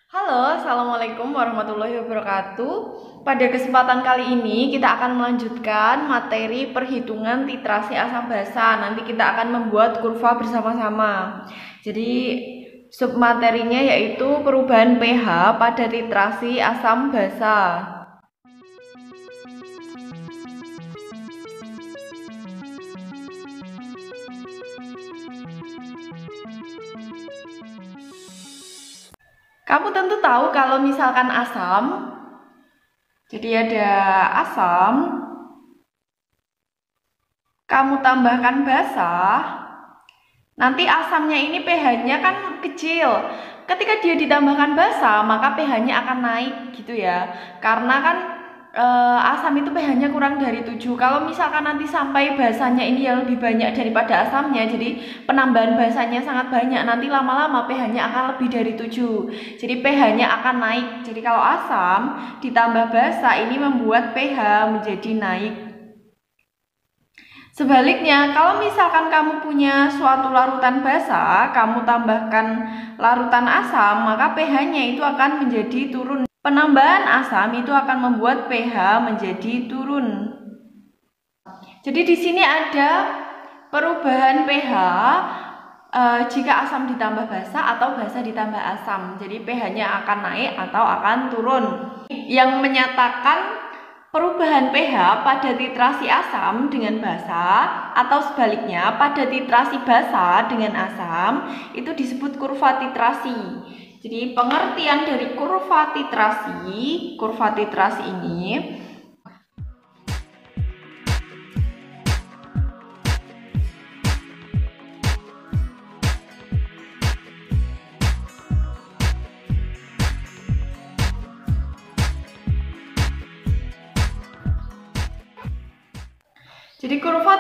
Halo, Assalamualaikum warahmatullahi wabarakatuh. Pada kesempatan kali ini kita akan melanjutkan materi perhitungan titrasi asam basa. Nanti kita akan membuat kurva bersama-sama. Jadi submaterinya yaitu perubahan pH pada titrasi asam basa. Kamu tentu tahu kalau misalkan asam, jadi ada asam, kamu tambahkan basa, nanti asamnya ini pH-nya kan kecil. Ketika dia ditambahkan basa, maka pH-nya akan naik gitu ya. Karena kan asam itu pH-nya kurang dari 7. Kalau misalkan nanti sampai basanya ini yang lebih banyak daripada asamnya, jadi penambahan basanya sangat banyak, nanti lama-lama pH-nya akan lebih dari 7. Jadi pH-nya akan naik. Jadi kalau asam ditambah basa ini membuat pH menjadi naik. Sebaliknya, kalau misalkan kamu punya suatu larutan basa, kamu tambahkan larutan asam, maka pH-nya itu akan menjadi turun. Penambahan asam itu akan membuat pH menjadi turun. Jadi di sini ada perubahan pH jika asam ditambah basa atau basa ditambah asam. Jadi pH-nya akan naik atau akan turun. Yang menyatakan perubahan pH pada titrasi asam dengan basa atau sebaliknya pada titrasi basa dengan asam itu disebut kurva titrasi. Jadi pengertian dari kurva titrasi ini kurva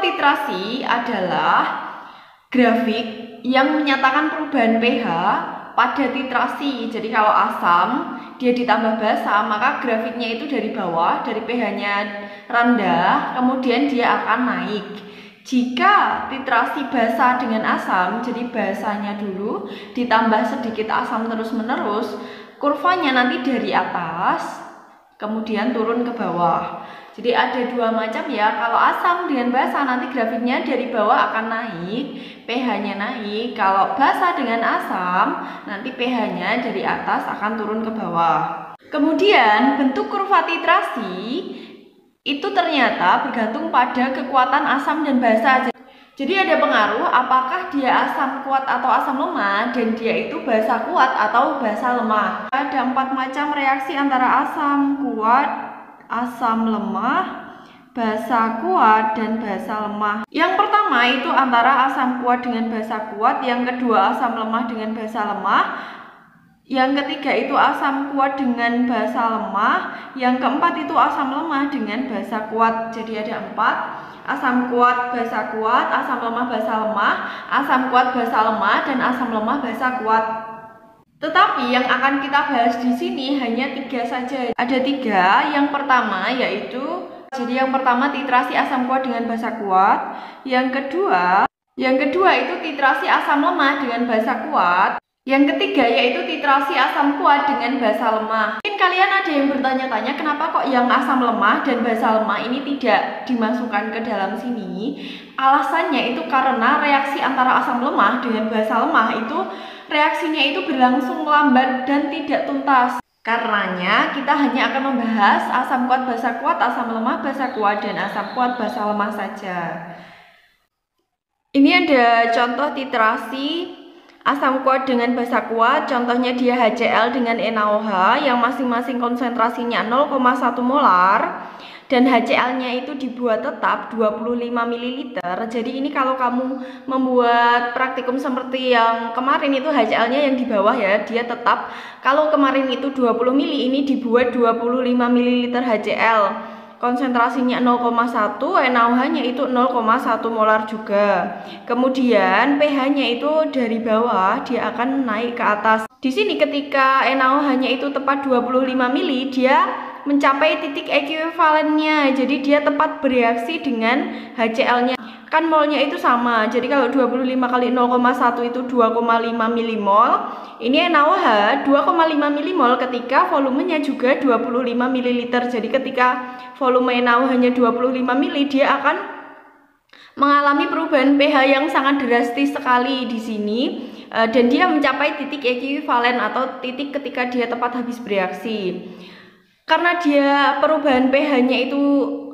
titrasi adalah grafik yang menyatakan perubahan pH pada titrasi. Jadi kalau asam dia ditambah basa, maka grafiknya itu dari bawah, dari pH-nya rendah, kemudian dia akan naik. Jika titrasi basa dengan asam, jadi basanya dulu ditambah sedikit asam terus-menerus, kurvanya nanti dari atas kemudian turun ke bawah. Jadi ada dua macam ya. Kalau asam dengan basa nanti grafiknya dari bawah akan naik, pH-nya naik. Kalau basa dengan asam nanti pH-nya dari atas akan turun ke bawah. Kemudian bentuk kurva titrasi itu ternyata bergantung pada kekuatan asam dan basa. Jadi ada pengaruh apakah dia asam kuat atau asam lemah, dan dia itu basa kuat atau basa lemah. Ada 4 macam reaksi antara asam kuat, asam lemah, basa kuat, dan basa lemah. Yang pertama itu antara asam kuat dengan basa kuat, yang kedua asam lemah dengan basa lemah, yang ketiga itu asam kuat dengan basa lemah, yang keempat itu asam lemah dengan basa kuat. Jadi ada 4. Asam kuat basa kuat, asam lemah basa lemah, asam kuat basa lemah, dan asam lemah basa kuat. Tetapi yang akan kita bahas di sini hanya 3 saja. Ada 3. Yang pertama yaitu, jadi yang pertama titrasi asam kuat dengan basa kuat. Yang kedua itu titrasi asam lemah dengan basa kuat. Yang ketiga yaitu titrasi asam kuat dengan basa lemah. Mungkin kalian ada yang bertanya-tanya kenapa kok yang asam lemah dan basa lemah ini tidak dimasukkan ke dalam sini. Alasannya itu karena reaksi antara asam lemah dengan basa lemah itu reaksinya itu berlangsung lambat dan tidak tuntas. Karenanya kita hanya akan membahas asam kuat basa kuat, asam lemah basa kuat, dan asam kuat basa lemah saja. Ini ada contoh titrasi asam kuat dengan basa kuat, contohnya dia HCl dengan NaOH yang masing-masing konsentrasinya 0,1 molar dan HCl-nya itu dibuat tetap 25 ml. Jadi ini kalau kamu membuat praktikum seperti yang kemarin itu HCl-nya yang di bawah ya, dia tetap. Kalau kemarin itu 20 ml, ini dibuat 25 ml HCl. Konsentrasinya 0,1, NaOH-nya itu 0,1 molar juga. Kemudian pH-nya itu dari bawah dia akan naik ke atas. Di sini ketika NaOH-nya itu tepat 25 ml, dia mencapai titik ekuivalennya. Jadi dia tepat bereaksi dengan HCl-nya. kan molnya itu sama. Jadi kalau 25 kali 0,1 itu 2,5 milimol. Ini NaOH 2,5 milimol ketika volumenya juga 25 ml. Jadi ketika volume NaOH-nya 25 ml, dia akan mengalami perubahan pH yang sangat drastis sekali di sini, dan dia mencapai titik ekuivalen atau titik ketika dia tepat habis bereaksi. Karena dia perubahan pH-nya itu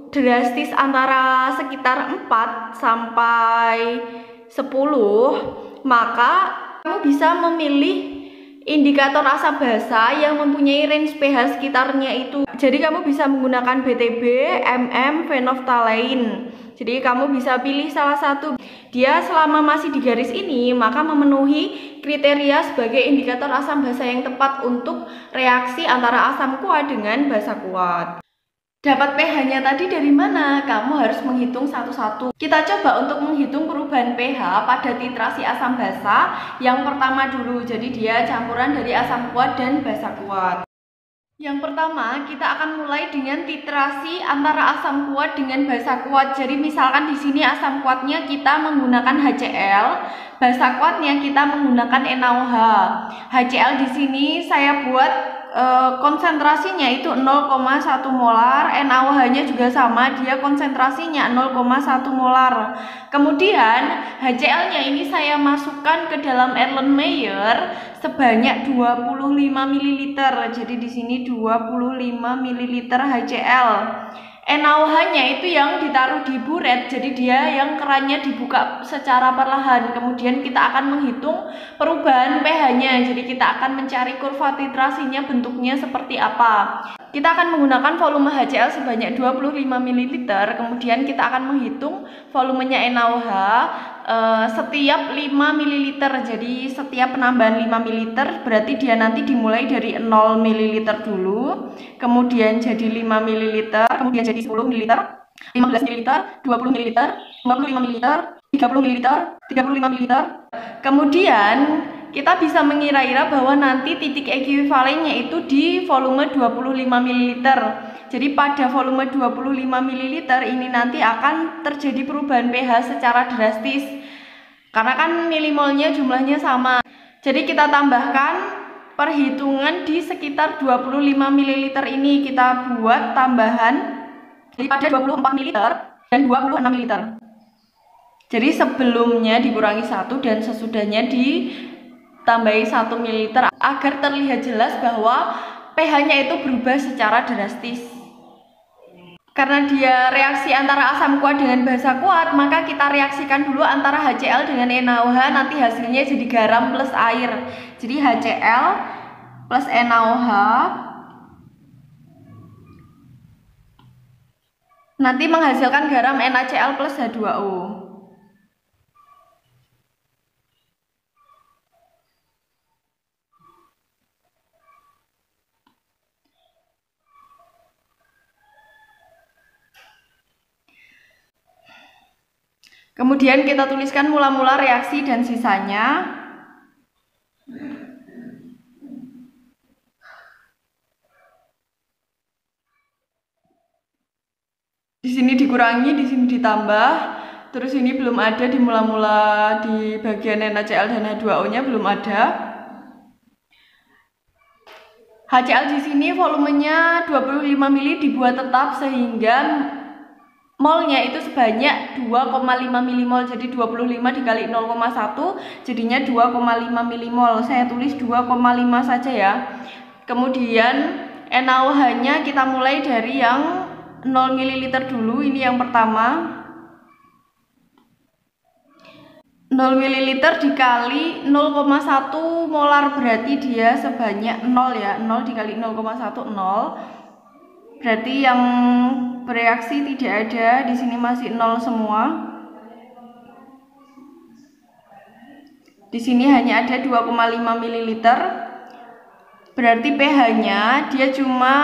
drastis antara sekitar 4 sampai 10, maka kamu bisa memilih indikator asam basa yang mempunyai range pH sekitarnya itu. Jadi kamu bisa menggunakan BTB, MM, phenolphthalein. Jadi kamu bisa pilih salah satu. Dia selama masih di garis ini, maka memenuhi kriteria sebagai indikator asam basa yang tepat untuk reaksi antara asam kuat dengan basa kuat. Dapat pH-nya tadi dari mana? Kamu harus menghitung satu-satu. Kita coba untuk menghitung perubahan pH pada titrasi asam basa yang pertama dulu. Jadi dia campuran dari asam kuat dan basa kuat. Yang pertama, kita akan mulai dengan titrasi antara asam kuat dengan basa kuat. Jadi misalkan di sini asam kuatnya kita menggunakan HCl, basa kuatnya kita menggunakan NaOH. HCl di sini saya buat konsentrasinya itu 0,1 molar, NaOH-nya juga sama, dia konsentrasinya 0,1 molar. Kemudian HCl-nya ini saya masukkan ke dalam Erlenmeyer sebanyak 25 ml. Jadi di sini 25 ml HCl. NaOH-nya itu yang ditaruh di buret, jadi dia yang kerannya dibuka secara perlahan. Kemudian kita akan menghitung perubahan pH-nya. Jadi kita akan mencari kurva titrasinya bentuknya seperti apa. Kita akan menggunakan volume HCl sebanyak 25 ml. Kemudian kita akan menghitung volumenya NaOH setiap 5 ml. Jadi setiap penambahan 5 ml berarti dia nanti dimulai dari 0 ml dulu, kemudian jadi 5 ml, kemudian jadi 10 ml, 15 ml, 20 ml, 25 ml, 30 ml, 35 ml. Kemudian kita bisa mengira-ira bahwa nanti titik ekuivalennya itu di volume 25 ml. Jadi pada volume 25 ml ini nanti akan terjadi perubahan pH secara drastis. Karena kan milimolnya jumlahnya sama. Jadi kita tambahkan perhitungan di sekitar 25 ml ini, kita buat tambahan daripada 24 ml dan 26 ml. Jadi sebelumnya dikurangi 1 dan sesudahnya ditambahi 1 ml agar terlihat jelas bahwa pH-nya itu berubah secara drastis. Karena dia reaksi antara asam kuat dengan basa kuat, maka kita reaksikan dulu antara HCl dengan NaOH, nanti hasilnya jadi garam plus air. Jadi HCl plus NaOH nanti menghasilkan garam NaCl plus H2O. Kemudian kita tuliskan mula-mula reaksi dan sisanya. Di sini dikurangi, di sini ditambah. Terus ini belum ada di mula-mula di bagian NaCl dan H2O-nya belum ada. HCl di sini volumenya 25 ml dibuat tetap sehingga molnya itu sebanyak 2,5 milimol. Jadi 25 dikali 0,1 jadinya 2,5 milimol. Saya tulis 2,5 saja ya. Kemudian NaOH-nya kita mulai dari yang 0 ml dulu. Ini yang pertama. 0 ml dikali 0,1 molar berarti dia sebanyak 0 ya. 0 dikali 0,1 0. Berarti yang bereaksi tidak ada, di sini masih 0 semua. Di sini hanya ada 2,5 ml. Berarti pH-nya dia cuma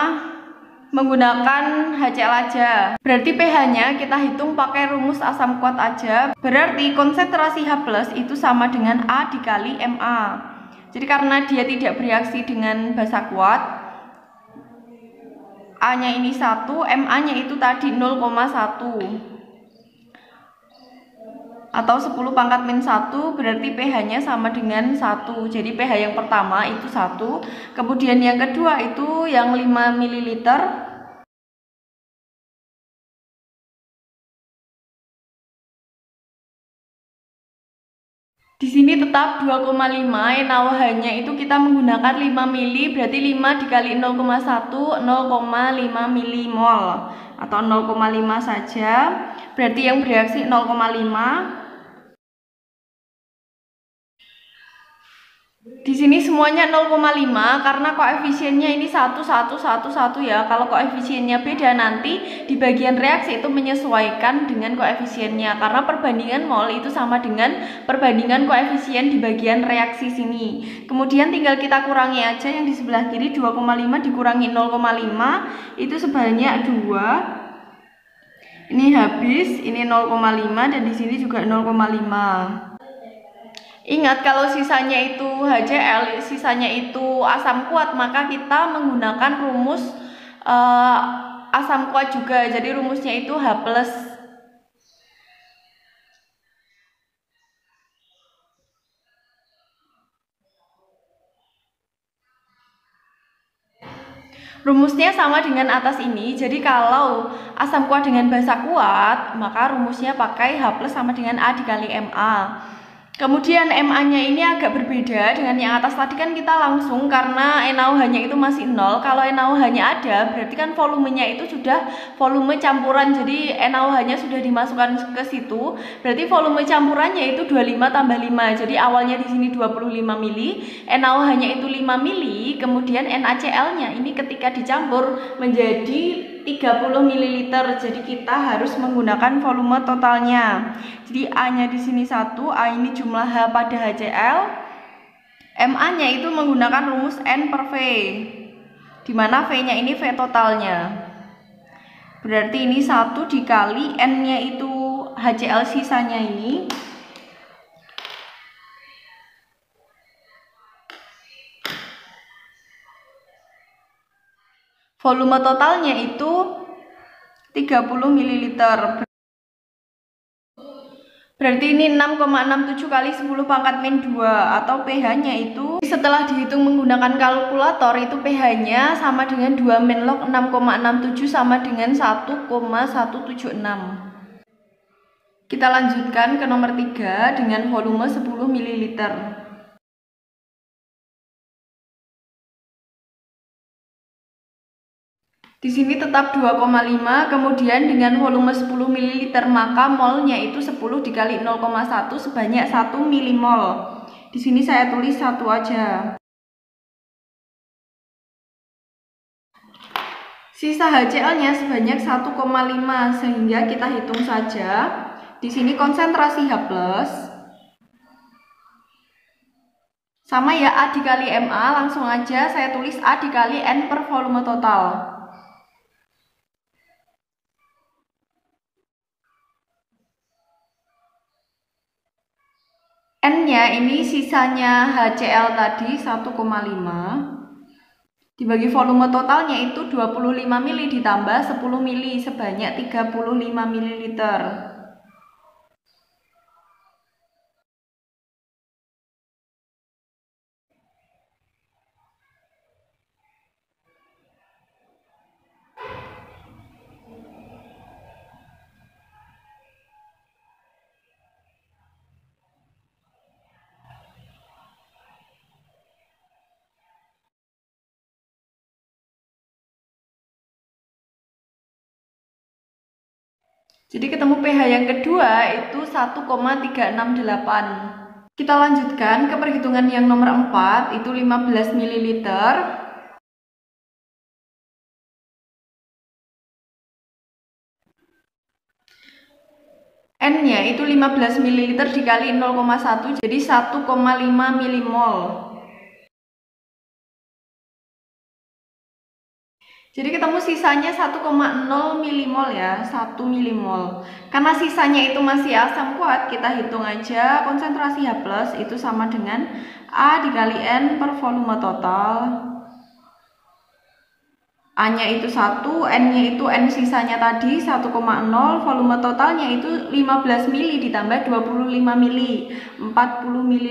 menggunakan HCl aja. Berarti pH-nya kita hitung pakai rumus asam kuat aja. Berarti konsentrasi H+ itu sama dengan A dikali Ma. Jadi karena dia tidak bereaksi dengan basa kuat, A-nya ini 1, Ma-nya itu tadi 0,1. atau 10 pangkat min 1 berarti pH-nya sama dengan 1. Jadi pH yang pertama itu 1, kemudian yang kedua itu yang 5 ml. Di sini tetap 2,5, NaOH-nya itu kita menggunakan 5 mili, berarti 5 dikali 0,1, 0,5 milimol atau 0,5 saja. Berarti yang bereaksi 0,5. Di sini semuanya 0,5 karena koefisiennya ini 1 1 1 1 ya. Kalau koefisiennya beda nanti di bagian reaksi itu menyesuaikan dengan koefisiennya karena perbandingan mol itu sama dengan perbandingan koefisien di bagian reaksi sini. Kemudian tinggal kita kurangi aja yang di sebelah kiri, 2,5 dikurangi 0,5 itu sebanyak 2. Ini habis, ini 0,5 dan di sini juga 0,5. Ingat kalau sisanya itu HCl, sisanya itu asam kuat, maka kita menggunakan rumus asam kuat juga. Jadi rumusnya itu H+. Rumusnya sama dengan atas ini. Jadi kalau asam kuat dengan basa kuat, maka rumusnya pakai H+ sama dengan A dikali Ma. Kemudian Ma-nya ini agak berbeda dengan yang atas tadi, kan kita langsung karena NaOH-nya itu masih 0. Kalau NaOH-nya ada, berarti kan volumenya itu sudah volume campuran. Jadi NaOH-nya sudah dimasukkan ke situ. Berarti volume campurannya itu 25 tambah 5. Jadi awalnya di sini 25 mili, NaOH-nya itu 5 mili, kemudian NaCl-nya ini ketika dicampur menjadi 30 ml. Jadi kita harus menggunakan volume totalnya. Jadi A-nya di sini 1, A ini jumlah H pada HCl. Ma-nya itu menggunakan rumus N per V. Di mana V-nya ini V totalnya. Berarti ini 1 dikali N-nya itu HCl sisanya ini. Volume totalnya itu 30 ml. Berarti ini 6,67 kali 10 pangkat min 2 atau pH-nya itu setelah dihitung menggunakan kalkulator itu pH-nya sama dengan 2 min log 6,67 sama dengan 1,176. Kita lanjutkan ke nomor 3 dengan volume 10 ml. Di sini tetap 2,5, kemudian dengan volume 10 ml maka molnya itu 10 dikali 0,1 sebanyak 1 milimol. Di sini saya tulis 1 aja. Sisa HCl-nya sebanyak 1,5 sehingga kita hitung saja. Di sini konsentrasi H+. Sama ya, A dikali Ma, langsung aja saya tulis A dikali N per volume total. N-nya ini sisanya HCl tadi 1,5 dibagi volume totalnya itu 25 mili ditambah 10 mili sebanyak 35 ml. Jadi ketemu pH yang kedua itu 1,368. Kita lanjutkan ke perhitungan yang nomor 4, itu 15 ml. N-nya itu 15 ml dikali 0,1 jadi 1,5 milimol. Jadi ketemu sisanya 1,0 milimol ya, 1 milimol. Karena sisanya itu masih asam kuat, kita hitung aja konsentrasi H+ itu sama dengan A dikali N per volume total. A-nya itu 1, N-nya itu N sisanya tadi 1,0, volume totalnya itu 15 mili ditambah 25 mili, 40 ml.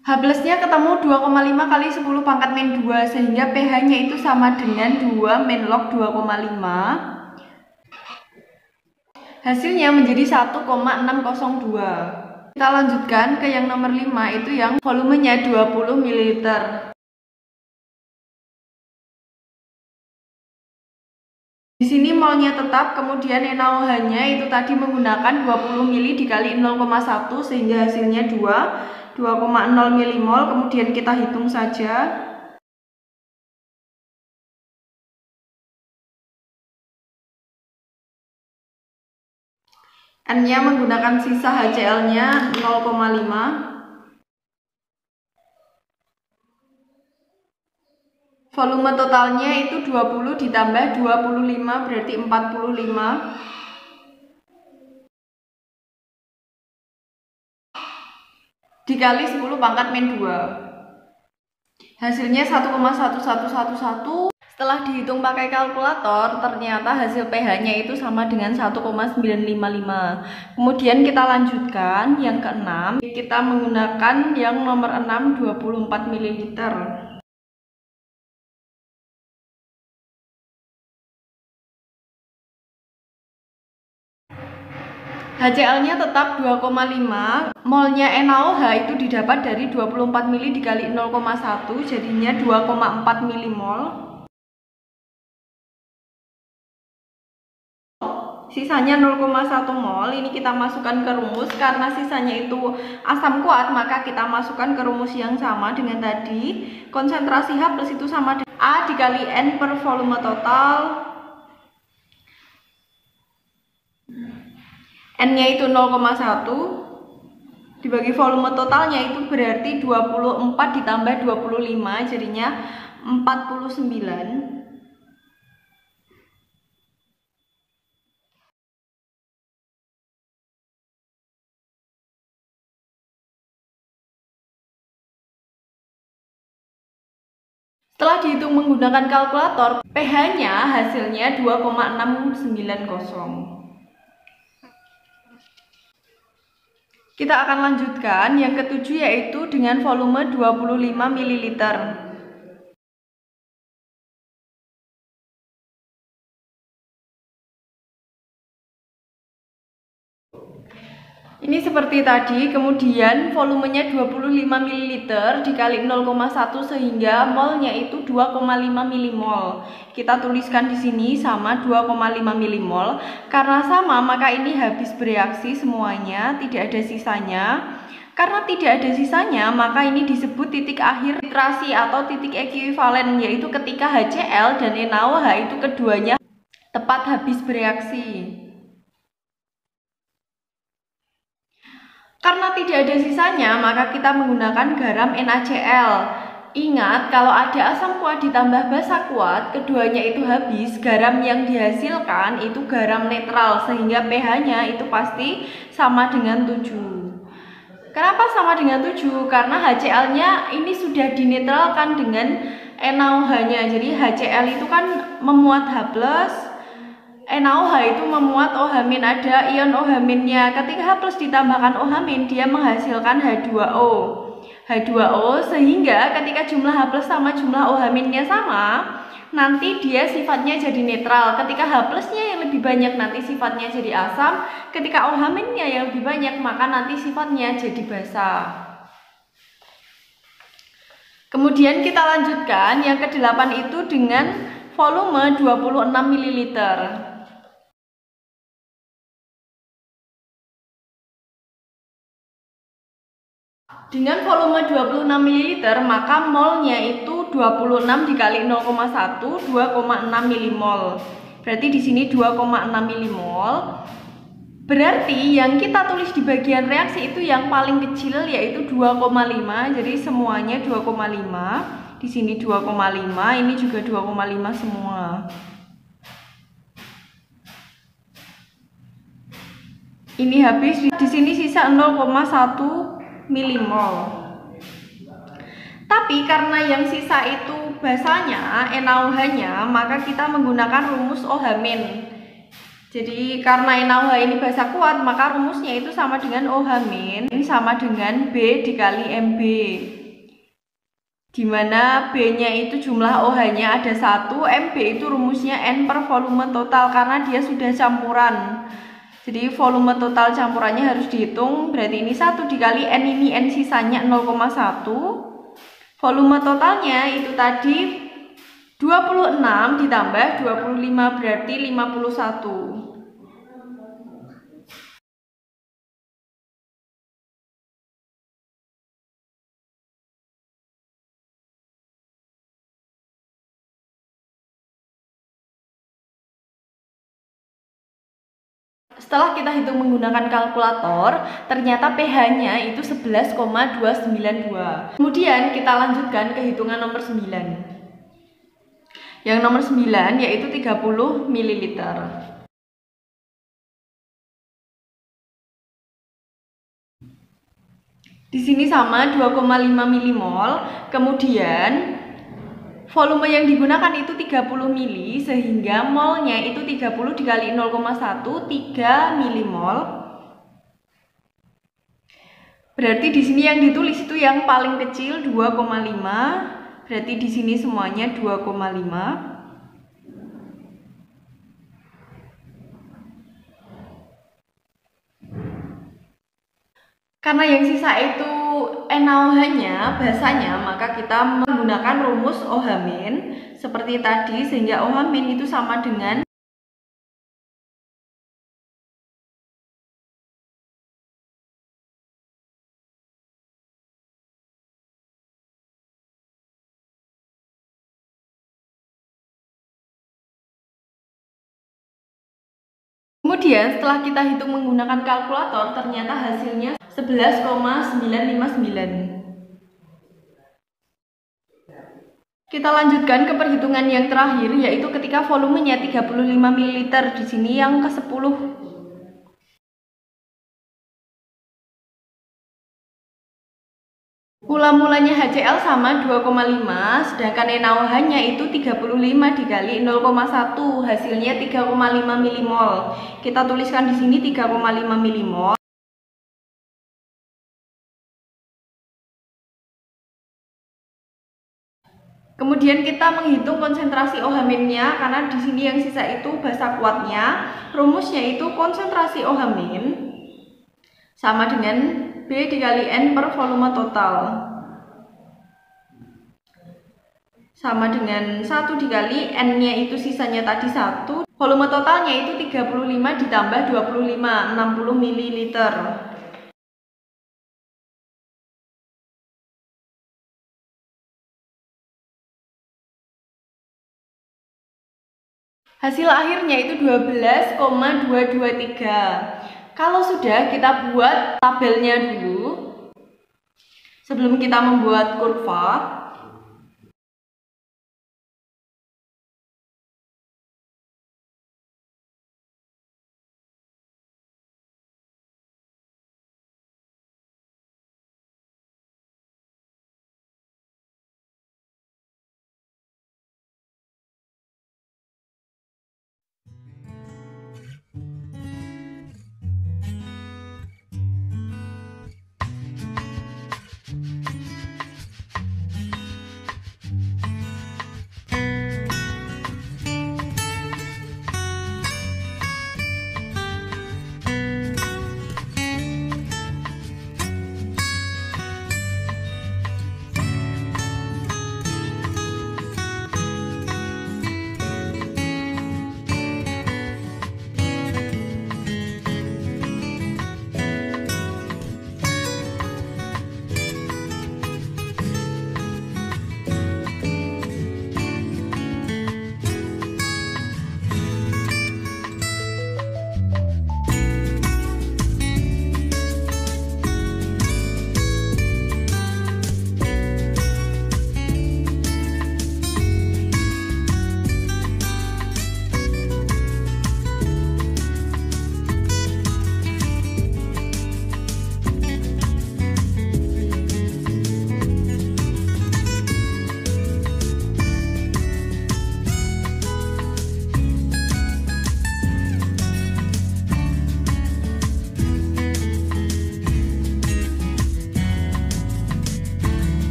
H plusnya ketemu 2,5 kali 10 pangkat min 2 sehingga pH-nya itu sama dengan 2 min log 2,5. Hasilnya menjadi 1,602. Kita lanjutkan ke yang nomor 5, itu yang volumenya 20 ml. Di sini molnya tetap, kemudian NaOH-nya itu tadi menggunakan 20 mili dikali 0,1 sehingga hasilnya 2,0 milimol. Kemudian kita hitung saja. N-nya menggunakan sisa HCl-nya 0,5. Volume totalnya itu 20 ditambah 25 berarti 45. Dikali 10 pangkat min 2. Hasilnya 1,1111. Setelah dihitung pakai kalkulator, ternyata hasil pH-nya itu sama dengan 1,955. Kemudian kita lanjutkan yang ke-6. Kita menggunakan yang nomor 6, 24 ml. HCl-nya tetap 2,5. Molnya NaOH itu didapat dari 24 mili dikali 0,1 jadinya 2,4 milimol. Sisanya 0,1 mol. Ini kita masukkan ke rumus. Karena sisanya itu asam kuat, maka kita masukkan ke rumus yang sama dengan tadi. Konsentrasi H plus itu sama dengan A dikali N per volume total. N-nya itu 0,1 dibagi volume totalnya itu berarti 24 ditambah 25 jadinya 49. Setelah dihitung menggunakan kalkulator, pH-nya hasilnya 2,690. Kita akan lanjutkan yang ketujuh yaitu dengan volume 25 ml. Ini seperti tadi, kemudian volumenya 25 ml dikali 0,1 sehingga molnya itu 2,5 milimol. Kita tuliskan di sini sama 2,5 milimol. Karena sama, maka ini habis bereaksi semuanya, tidak ada sisanya. Karena tidak ada sisanya, maka ini disebut titik akhir titrasi atau titik ekuivalen, yaitu ketika HCl dan NaOH itu keduanya tepat habis bereaksi. Karena tidak ada sisanya, maka kita menggunakan garam NaCl. Ingat, kalau ada asam kuat ditambah basa kuat, keduanya itu habis, garam yang dihasilkan itu garam netral, sehingga pH-nya itu pasti sama dengan 7. Kenapa sama dengan 7? Karena HCl-nya ini sudah dinetralkan dengan NaOH-nya. Jadi HCl itu kan memuat H+, NaOH itu memuat OH-, ada ion OH-nya. Ketika H+ ditambahkan OH- dia menghasilkan H2O. H2O sehingga ketika jumlah H+ sama jumlah OH-nya sama, nanti dia sifatnya jadi netral. Ketika H+-nya yang lebih banyak nanti sifatnya jadi asam. Ketika OH-nya yang lebih banyak maka nanti sifatnya jadi basa. Kemudian kita lanjutkan yang ke-8 itu dengan volume 26 ml. Dengan volume 26 ml, maka molnya itu 26 dikali 0,1, 2,6 milimol. Berarti di sini 2,6 milimol. Berarti yang kita tulis di bagian reaksi itu yang paling kecil yaitu 2,5. Jadi semuanya 2,5. Di sini 2,5, ini juga 2,5 semua. Ini habis, di sini sisa 0,1 milimol. Tapi karena yang sisa itu basanya, NaOH-nya, maka kita menggunakan rumus OH-. Jadi karena NaOH ini basa kuat, maka rumusnya itu sama dengan OH- sama dengan B dikali Mb. Dimana B-nya itu jumlah OH-nya ada 1, Mb itu rumusnya N per volume total karena dia sudah campuran. Jadi volume total campurannya harus dihitung, berarti ini 1 dikali N, ini N sisanya 0,1. Volume totalnya itu tadi 26 ditambah 25 berarti 51. Setelah kita hitung menggunakan kalkulator, ternyata pH-nya itu 11,292. Kemudian kita lanjutkan ke hitungan nomor 9. Yang nomor 9 yaitu 30 ml. Di sini sama 2,5 milimol. Kemudian volume yang digunakan itu 30 mili, sehingga molnya itu 30 dikali 0,1, 3 milimol. Berarti di sini yang ditulis itu yang paling kecil 2,5. Berarti di sini semuanya 2,5. Karena yang sisa itu NaOH-nya, basanya, maka kita menggunakan rumus OH- seperti tadi, sehingga OH- itu sama dengan Kemudian setelah kita hitung menggunakan kalkulator, ternyata hasilnya 11,959. Kita lanjutkan ke perhitungan yang terakhir, yaitu ketika volumenya 35 ml. Di sini yang ke-10. Mula-mulanya HCl sama 2,5, sedangkan NaOH-nya itu 35 dikali 0,1, hasilnya 3,5 milimol. Kita tuliskan di sini 3,5 milimol. Kemudian kita menghitung konsentrasi OH-nya karena di sini yang sisa itu basa kuatnya. Rumusnya itu konsentrasi OH- sama dengan B dikali N per volume total. Sama dengan 1 dikali N-nya itu sisanya tadi 1. Volume totalnya itu 35 ditambah 25, 60 ml. Hasil akhirnya itu 12,223. Kalau sudah, kita buat tabelnya dulu sebelum kita membuat kurva.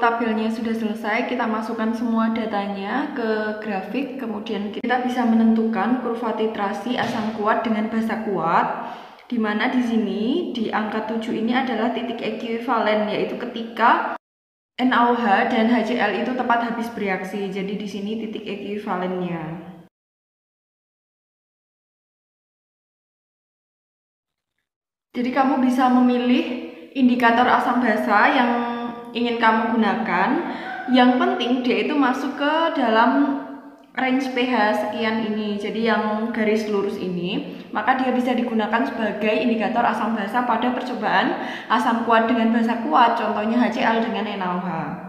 tabelnya sudah selesai, kita masukkan semua datanya ke grafik, kemudian kita bisa menentukan kurva titrasi asam kuat dengan basa kuat, di mana di sini di angka 7 ini adalah titik ekuivalen, yaitu ketika NaOH dan HCl itu tepat habis bereaksi. Jadi di sini titik ekuivalennya. Jadi kamu bisa memilih indikator asam basa yang ingin kamu gunakan. Yang penting dia itu masuk ke dalam range pH sekian ini. Jadi yang garis lurus ini, maka dia bisa digunakan sebagai indikator asam basa pada percobaan asam kuat dengan basa kuat, contohnya HCl dengan NaOH.